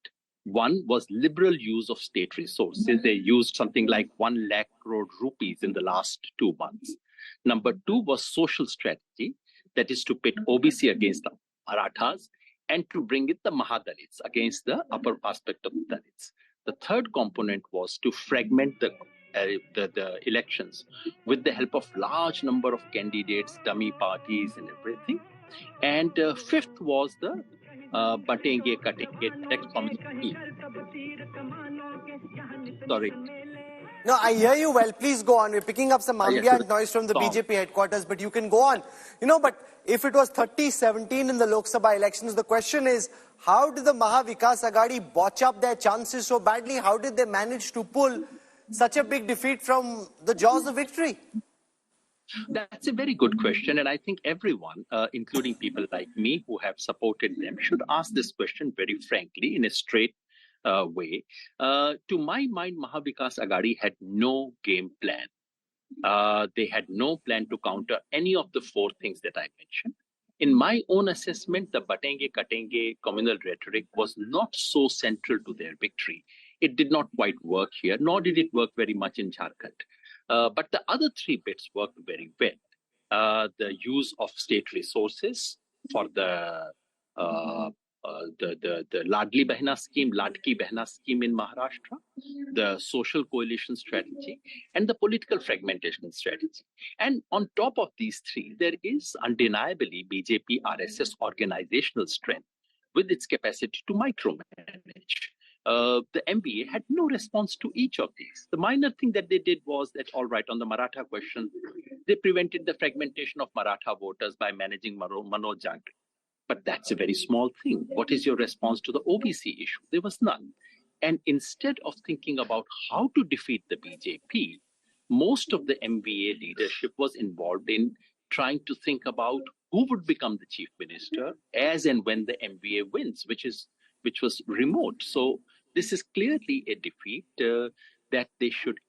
One was liberal use of state resources. They used something like 1 lakh crore rupees in the last 2 months. Number 2 was social strategy, that is to pit OBC against the Marathas and to bring it the Mahadalits against the upper aspect of the Dalits. The third component was to fragment the elections with the help of large number of candidates, dummy parties and everything. And fifth was the batenge, katenge, tax promise scheme. Sorry. No, I hear you well. Please go on. We're picking up some ambient noise from the BJP headquarters, but you can go on. But if it was 30-17 in the Lok Sabha elections, the question is, how did the Mahavikas Aghadi botch up their chances so badly? How did they manage to pull such a big defeat from the jaws of victory? That's a very good question. And I think everyone, including people like me who have supported them, should ask this question very frankly in a straight way. To my mind, Mahavikas Aghadi had no game plan. They had no plan to counter any of the 4 things that I mentioned. In my own assessment, the batenge, katenge communal rhetoric was not so central to their victory. It did not quite work here, nor did it work very much in Jharkhand. But the other 3 bits worked very well. The use of state resources for the Ladli Behna scheme, Ladki Behna scheme in Maharashtra, the social coalition strategy, and the political fragmentation strategy. And on top of these 3, there is undeniably BJP RSS organizational strength with its capacity to micromanage. The MBA had no response to each of these. The minor thing that they did was that, all right, on the Maratha question, they prevented the fragmentation of Maratha voters by managing Manoj Jagre. But that's a very small thing. What is your response to the OBC issue? There was none. And instead of thinking about how to defeat the BJP, most of the MBA leadership was involved in trying to think about who would become the chief minister as and when the MBA wins, which was remote. So this is clearly a defeat that they should.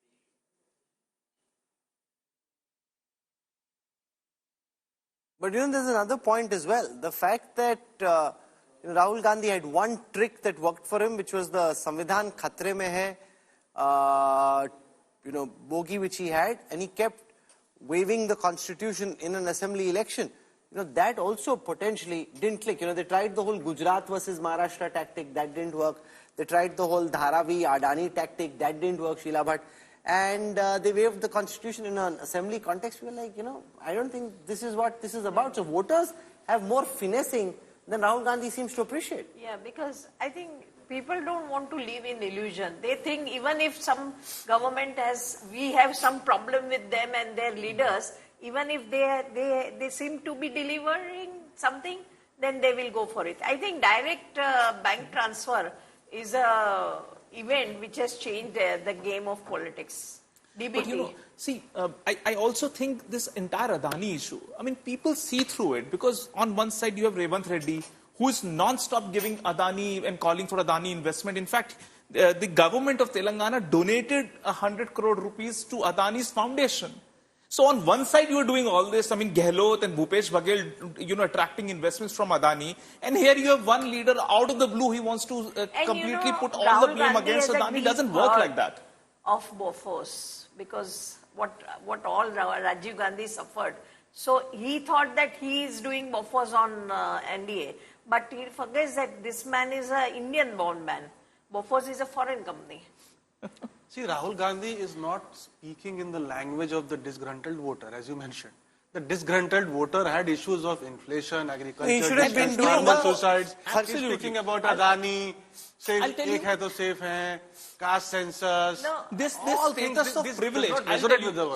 But there's another point as well. The fact that Rahul Gandhi had one trick that worked for him, which was the Samvidhan Khatre Mein Hai, bogey which he had, and he kept waiving the constitution in an assembly election. That also potentially didn't click. They tried the whole Gujarat versus Maharashtra tactic, that didn't work. They tried the whole Dharavi, Adani tactic, that didn't work, Sheila Bhatt. And they waived the constitution in an assembly context. We were like, I don't think this is what this is about. So voters have more finessing than Rahul Gandhi seems to appreciate. Yeah, because I think people don't want to live in illusion. They think even if some government we have some problem with them and their leaders, even if they seem to be delivering something, then they will go for it. I think direct bank transfer is a event which has changed the game of politics. DBT. But I also think this entire Adani issue, people see through it, because on one side you have Revanth Reddy, who is non-stop giving Adani and calling for Adani investment. In fact, the government of Telangana donated 100 crore rupees to Adani's foundation. So on one side, you are doing all this. I mean, Gehlot and Bhupesh Baghel, attracting investments from Adani. And here you have one leader out of the blue. He wants to completely put all the blame against Adani. It doesn't work like that. Of Bofors, because what all Rajiv Gandhi suffered. So he thought that he is doing Bofors on NDA. But he forgets that this man is an Indian-born man. Bofors is a foreign company. See, Rahul Gandhi is not speaking in the language of the disgruntled voter, as you mentioned. The disgruntled voter had issues of inflation, agriculture, farmer suicides. He's speaking about Adani, saying ek hai to safe hai, caste census. No, this status of privilege.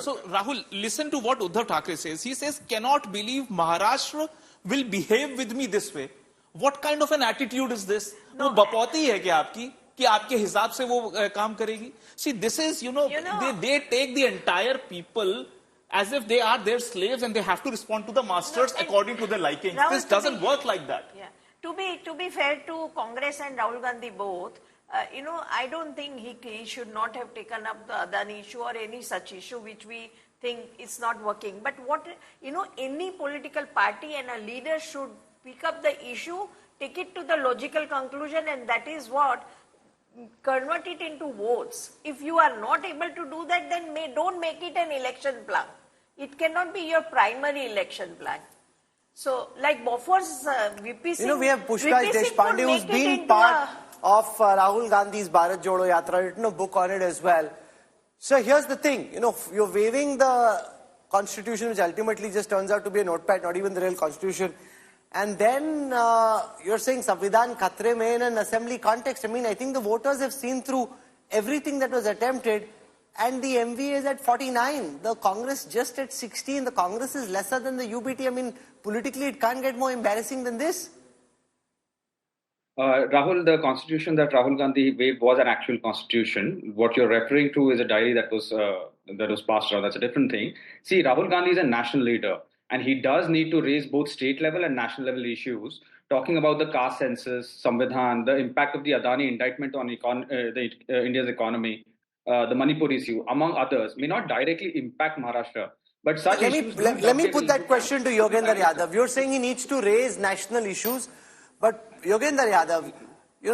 So, Rahul, listen to what Uddhav Thackeray says. He says, cannot believe Maharashtra will behave with me this way. What kind of an attitude is this? वो बपौती है क्या आपकी? कि आपके हिसाब से वो काम करेगी? See, this is, they take the entire people as if they are their slaves and they have to respond to the masters according to their liking. This doesn't work like that. Yeah. To be fair to Congress and Rahul Gandhi both, I don't think he should not have taken up the Adani issue or any such issue which we think is not working. But any political party and a leader should pick up the issue, take it to the logical conclusion, and that is what convert it into votes. If you are not able to do that, then don't make it an election plan. It cannot be your primary election plan. So, like Bofors, VP Singh, we have Pushkar Deshpande, who's been part of Rahul Gandhi's Bharat Jodo Yatra, written a book on it as well. So here's the thing, you're waiving the constitution, which ultimately just turns out to be a notepad, not even the real constitution. And then you're saying Samvidhan Khatre mein in an assembly context. I mean, I think the voters have seen through everything that was attempted, and the MV is at 49. The Congress just at 16. The Congress is lesser than the UBT. I mean, politically, it can't get more embarrassing than this. Rahul, the constitution that Rahul Gandhi waived was an actual constitution. What you're referring to is a diary that was passed around. That's a different thing. See, Rahul Gandhi is a national leader, and he does need to raise both state level and national level issues, talking about the caste census, Samvidhan, the impact of the Adani indictment on India's economy, the Manipur issue, among others, may not directly impact Maharashtra. But such let me put that question to Yogendra Yadav. You're saying he needs to raise national issues, but Yogendra Yadav,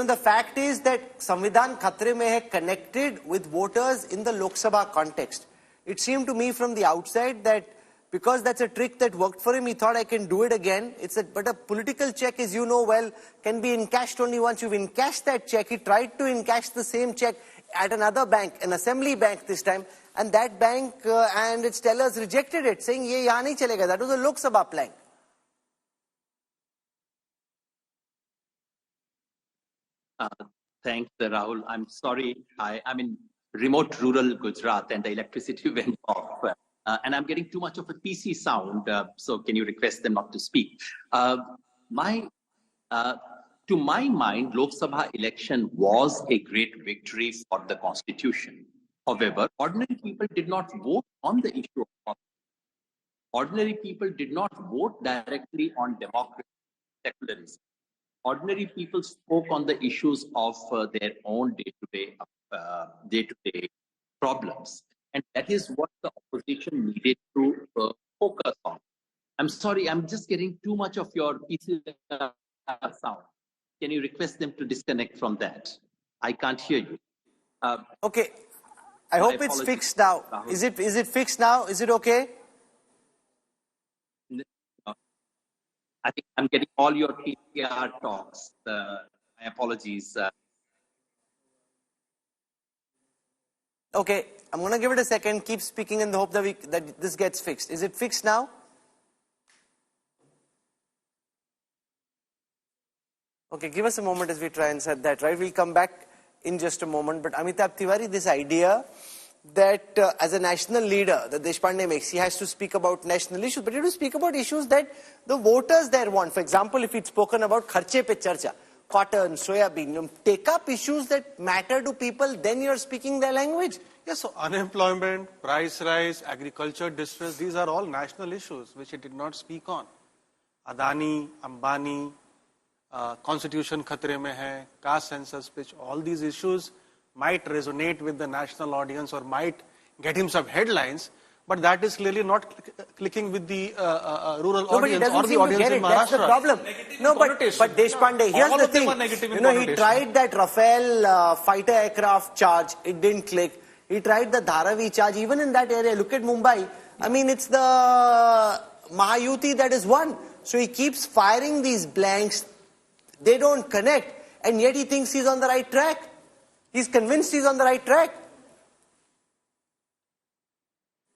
the fact is that Samvidhan Khatre mein hai connected with voters in the Lok Sabha context. It seemed to me from the outside that because that's a trick that worked for him, he thought I can do it again. But a political check, as you know well, can be encashed only once you've encashed that check. He tried to encash the same check at another bank, an assembly bank this time, and that bank and its tellers rejected it, saying, ye yahan nahi chalega. That was a Lok Sabha plank. Thanks, Rahul. I'm sorry. I'm in remote rural Gujarat and the electricity went off. And I'm getting too much of a PC sound, so can you request them not to speak? To my mind, Lok Sabha election was a great victory for the constitution. However, ordinary people did not vote on the issue of constitution. Ordinary people did not vote directly on democracy, secularism. Ordinary people spoke on the issues of their own day-to-day problems. And that is what the opposition needed to focus on. I'm sorry, I'm just getting too much of your PC sound. Can you request them to disconnect from that? I can't hear you. Okay, I hope it's fixed now. Rahul. Is it fixed now? Is it okay? I think I'm getting all your PCR talks. My apologies. Okay, I'm going to give it a second. Keep speaking in the hope that this gets fixed. Is it fixed now? Okay, give us a moment as we try and set that right. We'll come back in just a moment. But Amitabh Tiwari, this idea that as a national leader, that Deshpande makes, he has to speak about national issues, but he has to speak about issues that the voters there want. For example, if he'd spoken about kharche pe charcha, cotton, soybean, take up issues that matter to people, then you're speaking their language. Yes, so unemployment, price rise, agriculture distress, these are all national issues which he did not speak on. Adani, Ambani, constitution khatre mein hai, caste census, which all these issues might resonate with the national audience or might get him some headlines, but that is clearly not clicking with the rural No, but he audience doesn't or the seem to audience get in it. That's the Maharashtra. problem. No, but Deshpande, here's All the of them thing. are negative in He connotation. tried that Rafale fighter aircraft charge. It didn't click. He tried the Dharavi charge. Even in that area, look at Mumbai. I mean, it's the Mahayuti that is won. So he keeps firing these blanks. They don't connect. And yet he thinks he's on the right track. He's convinced he's on the right track.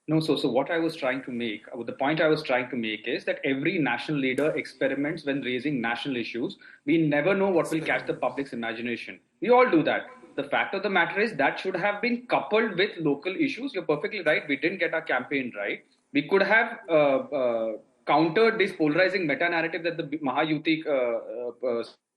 No, so what I was trying to make, the point I was trying to make is that every national leader experiments when raising national issues. We never know what will catch the public's imagination. We all do that. The fact of the matter is that should have been coupled with local issues. You're perfectly right. We didn't get our campaign right. We could have countered this polarizing meta-narrative that the Mahayuti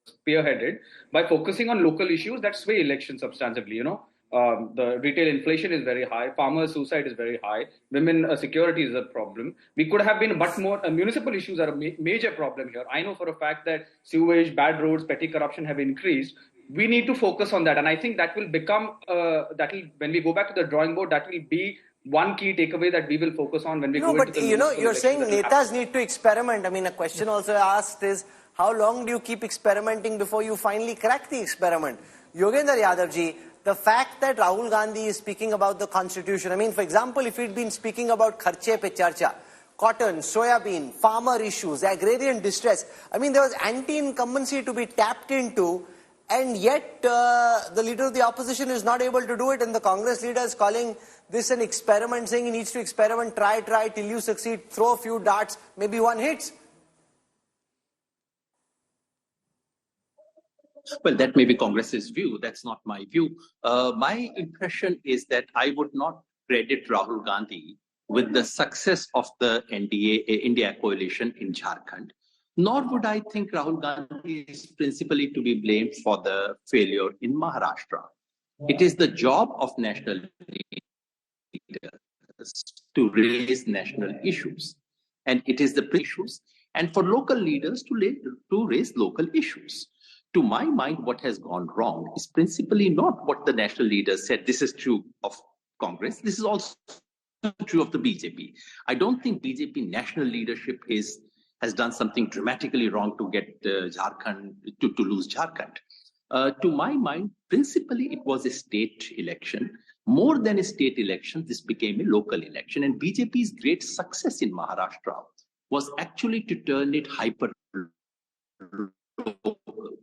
spearheaded by focusing on local issues that sway elections substantively, the retail inflation is very high, farmer suicide is very high, women security is a problem. We could have been much more, municipal issues are a major problem here. I know for a fact that sewage, bad roads, petty corruption have increased. We need to focus on that. And I think that will become, when we go back to the drawing board, that will be one key takeaway that we will focus on when we go into the you're saying netas need to experiment. I mean, a question also asked is, how long do you keep experimenting before you finally crack the experiment? Yogendra Yadav ji, the fact that Rahul Gandhi is speaking about the constitution, I mean, for example, if he'd been speaking about kharche pe charcha, cotton, soybean, farmer issues, agrarian distress, I mean, there was anti-incumbency to be tapped into, and yet the leader of the opposition is not able to do it, and the Congress leader is calling this an experiment, saying he needs to experiment, try till you succeed, throw a few darts, maybe one hits. Well, that may be Congress's view. That's not my view. My impression is that I would not credit Rahul Gandhi with the success of the India coalition in Jharkhand, nor would I think Rahul Gandhi is principally to be blamed for the failure in Maharashtra. It is the job of national leaders to raise national issues, and it is the issues, and for local leaders to raise local issues. To my mind, what has gone wrong is principally not what the national leaders said. This is true of Congress. This is also true of the BJP. I don't think BJP national leadership has done something dramatically wrong to get Jharkhand, to lose Jharkhand. To my mind, principally it was a state election. More than a state election, this became a local election. And BJP's great success in Maharashtra was actually to turn it hyper local.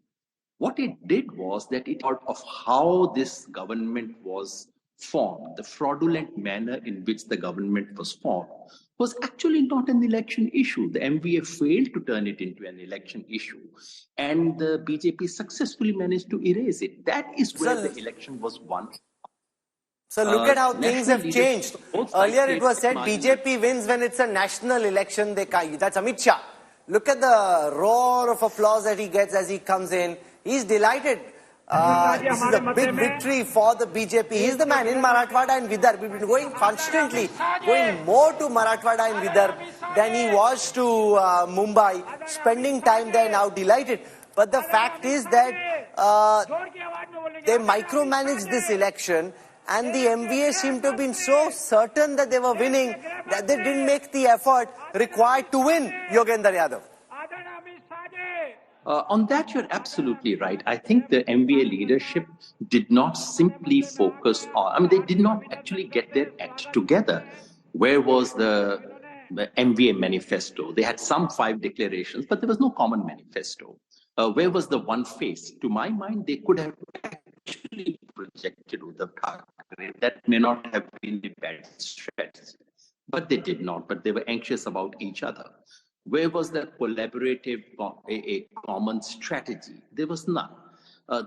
What it did was that it thought of how this government was formed, the fraudulent manner in which the government was formed was actually not an election issue. The MVA failed to turn it into an election issue, and the BJP successfully managed to erase it. That is where the election was won. So look at how things have changed. Earlier it was said BJP wins when it's a national election. That's Amit Shah. Look at the roar of applause that he gets as he comes in. He's delighted. This is a big victory for the BJP. He's the man in Marathwada and Vidarbha. We've been going constantly, going more to Marathwada and Vidarbha than he was to Mumbai, spending time there, now delighted. But the fact is that they micromanaged this election, and the MVA seemed to have been so certain that they were winning that they didn't make the effort required to win, Yogendra Yadav. On that, you're absolutely right. I think the MVA leadership did not simply focus on, they did not actually get their act together. Where was the MVA manifesto? They had some 5 declarations, but there was no common manifesto. Where was the one face? To my mind, they could have actually projected Uddhav Thackeray. That may not have been a bad strategy, but they did not. But they were anxious about each other. Where was the collaborative, a common strategy? There was none.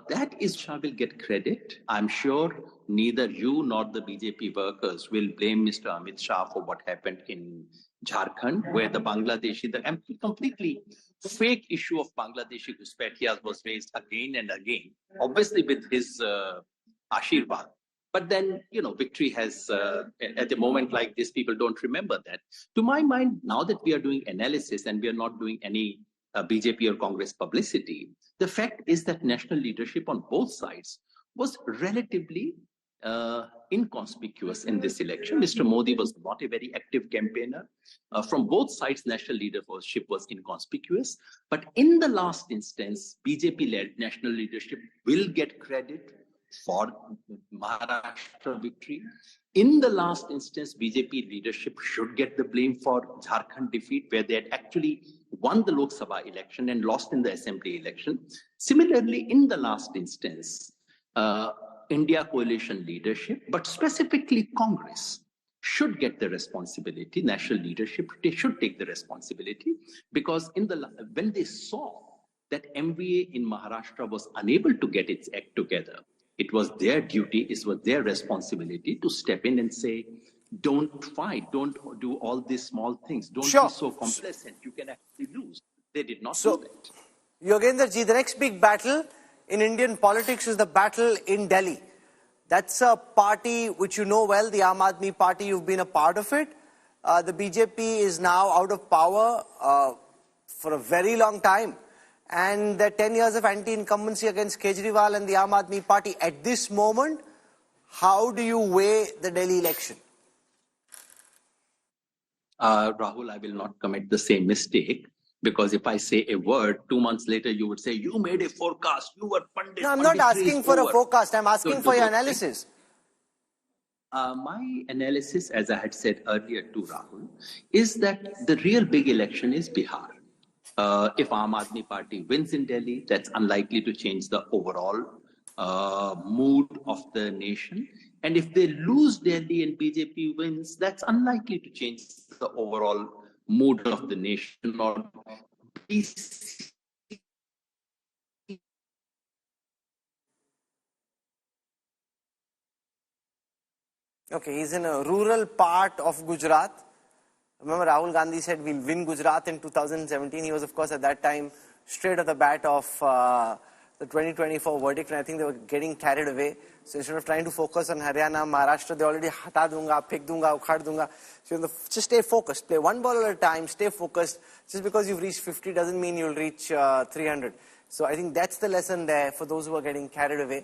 That is, Shah will get credit. I'm sure neither you nor the BJP workers will blame Mr. Amit Shah for what happened in Jharkhand, where the Bangladeshi, the completely fake issue of Bangladeshi Ghuspaitias was raised again and again, obviously with his Ashirwad. But then, victory has, at a moment like this, people don't remember that. To my mind, now that we are doing analysis and we are not doing any BJP or Congress publicity, the fact is that national leadership on both sides was relatively inconspicuous in this election. Mr. Modi was not a very active campaigner. From both sides, national leadership was inconspicuous. But in the last instance, BJP-led national leadership will get credit for Maharashtra victory. In the last instance, BJP leadership should get the blame for Jharkhand defeat, where they had actually won the Lok Sabha election and lost in the assembly election. Similarly, in the last instance, India coalition leadership, but specifically Congress, should get the responsibility. National leadership, they should take the responsibility, because when they saw that MVA in Maharashtra was unable to get its act together, it was their duty, it was their responsibility to step in and say, don't fight, don't do all these small things, don't be so complacent, you can actually lose. They did not do that. Yogendra ji, the next big battle in Indian politics is the battle in Delhi. That's a party which you know well, the Aam Aadmi Party, you've been a part of it. The BJP is now out of power for a very long time. And the 10 years of anti-incumbency against Kejriwal and the Aam Aadmi Party. At this moment, how do you weigh the Delhi election? Rahul, I will not commit the same mistake, because if I say a word, 2 months later you would say, you made a forecast, you were funded. No, I'm not asking for a forecast, I'm asking for your analysis. My analysis, as I had said earlier to Rahul, is that the real big election is Bihar. If Aam Aadmi Party wins in Delhi, that's unlikely to change the overall mood of the nation. And if they lose Delhi and BJP wins, that's unlikely to change the overall mood of the nation. Or Okay, he's in a rural part of Gujarat. Remember, Rahul Gandhi said we'll win Gujarat in 2017. He was, of course, at that time straight at the bat of the 2024 verdict, and I think they were getting carried away. So instead of trying to focus on Haryana, Maharashtra, they already hata dunga, phek dunga, ukhad dunga. So just stay focused. Play one ball at a time, stay focused. Just because you've reached 50 doesn't mean you'll reach 300. So I think that's the lesson there for those who are getting carried away.